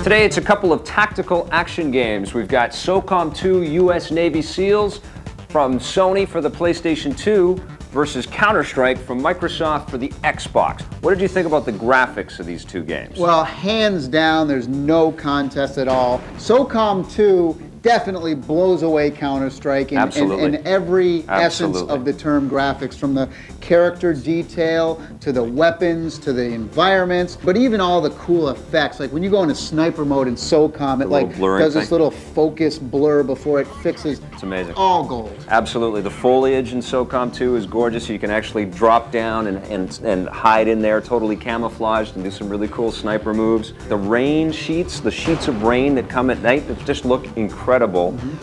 Today it's a couple of tactical action games. We've got SOCOM 2 US Navy SEALs from Sony for the PlayStation 2 versus Counter-Strike from Microsoft for the Xbox. What did you think about the graphics of these two games? Well, hands down, there's no contest at all. SOCOM 2 definitely blows away Counter-Strike in every essence of the term graphics, from the character detail to the weapons to the environments, but even all the cool effects. Like when you go into sniper mode in SOCOM, it like does this little focus blur before it fixes. It's amazing. All gold. Absolutely. The foliage in SOCOM 2 is gorgeous. You can actually drop down and hide in there, totally camouflaged, and do some really cool sniper moves. The rain sheets, the sheets of rain that come at night, that just look incredible.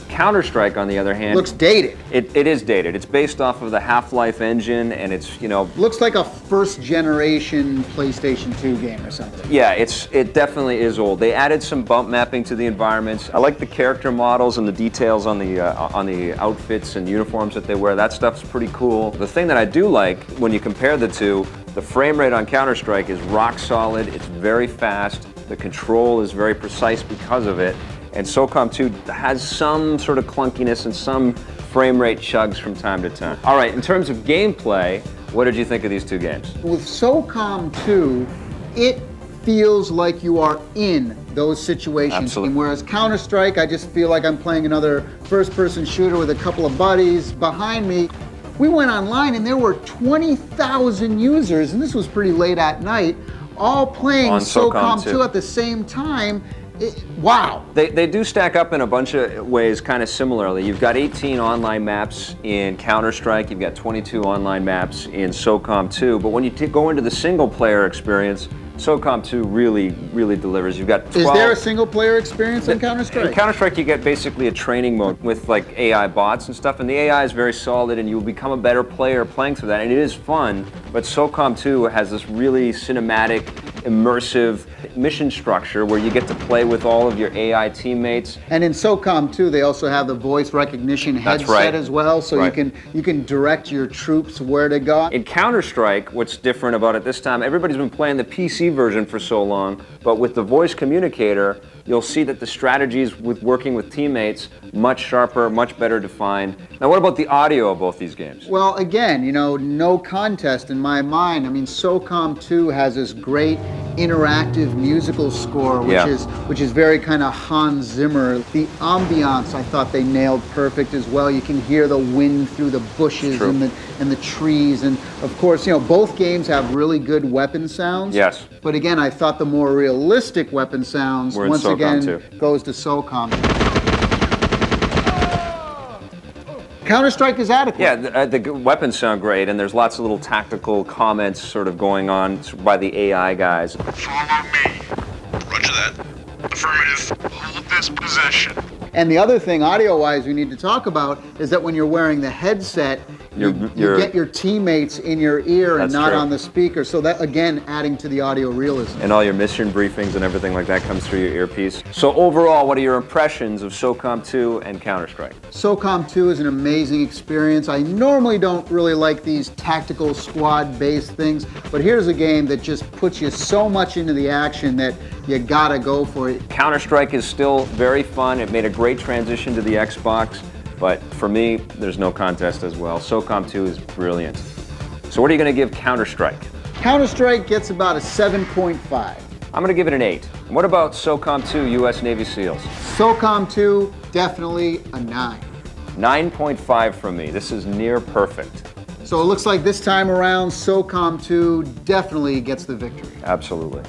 Counter-Strike, on the other hand, looks dated. It is dated. It's based off of the Half-Life engine, and it's, you know, looks like a first-generation PlayStation 2 game or something. Yeah, it definitely is old. They added some bump mapping to the environments. I like the character models and the details on the outfits and uniforms that they wear. That stuff's pretty cool. The thing that I do like when you compare the two, the frame rate on Counter-Strike is rock solid. It's very fast. The control is very precise because of it. And SOCOM 2 has some sort of clunkiness and some frame rate chugs from time to time. All right, in terms of gameplay, what did you think of these two games? With SOCOM 2, it feels like you are in those situations. Absolutely. And whereas Counter-Strike, I just feel like I'm playing another first-person shooter with a couple of buddies behind me. We went online and there were 20,000 users, and this was pretty late at night, all playing SOCOM 2 at the same time. Wow. They do stack up in a bunch of ways kind of similarly. You've got 18 online maps in Counter-Strike, you've got 22 online maps in SOCOM 2, but when you go into the single player experience, SOCOM 2 really delivers. You've got 12... Is there a single player experience in Counter-Strike? In Counter-Strike you get basically a training mode with like AI bots and stuff, and the AI is very solid and you'll become a better player playing through that, and it is fun, but SOCOM 2 has this really cinematic, immersive mission structure where you get to play with all of your AI teammates. And in SOCOM 2 they also have the voice recognition headset as well, so you can direct your troops where to go. In Counter-Strike, what's different about it this time, everybody's been playing the PC version for so long, but with the voice communicator, you'll see that the strategies with working with teammates much sharper, much better defined. Now, what about the audio of both these games? Well, again, you know, no contest in my mind. I mean, SOCOM 2 has this great interactive musical score, which is very kind of Hans Zimmer. The ambiance, I thought they nailed perfect as well. You can hear the wind through the bushes and the trees, and of course, you know, both games have really good weapon sounds. Yes. But again, I thought the more realistic weapon sounds once again goes to SOCOM. Counter-Strike is adequate. Yeah, the weapons sound great, and there's lots of little tactical comments sort of going on by the AI guys. Follow me. Roger that. Affirmative. Hold this position. And the other thing, audio-wise, we need to talk about is that when you're wearing the headset, you get your teammates in your ear and not on the speaker. So that, again, adding to the audio realism. And all your mission briefings and everything like that comes through your earpiece. So overall, what are your impressions of SOCOM 2 and Counter-Strike? SOCOM 2 is an amazing experience. I normally don't really like these tactical squad-based things, but here's a game that just puts you so much into the action that you gotta go for it. Counter-Strike is still very fun. It made a great transition to the Xbox. But for me, there's no contest as well. SOCOM 2 is brilliant. So what are you going to give Counter-Strike? Counter-Strike gets about a 7.5. I'm going to give it an 8. And what about SOCOM 2 US Navy SEALs? SOCOM 2, definitely a 9. 9.5 from me. This is near perfect. So it looks like this time around, SOCOM 2 definitely gets the victory. Absolutely.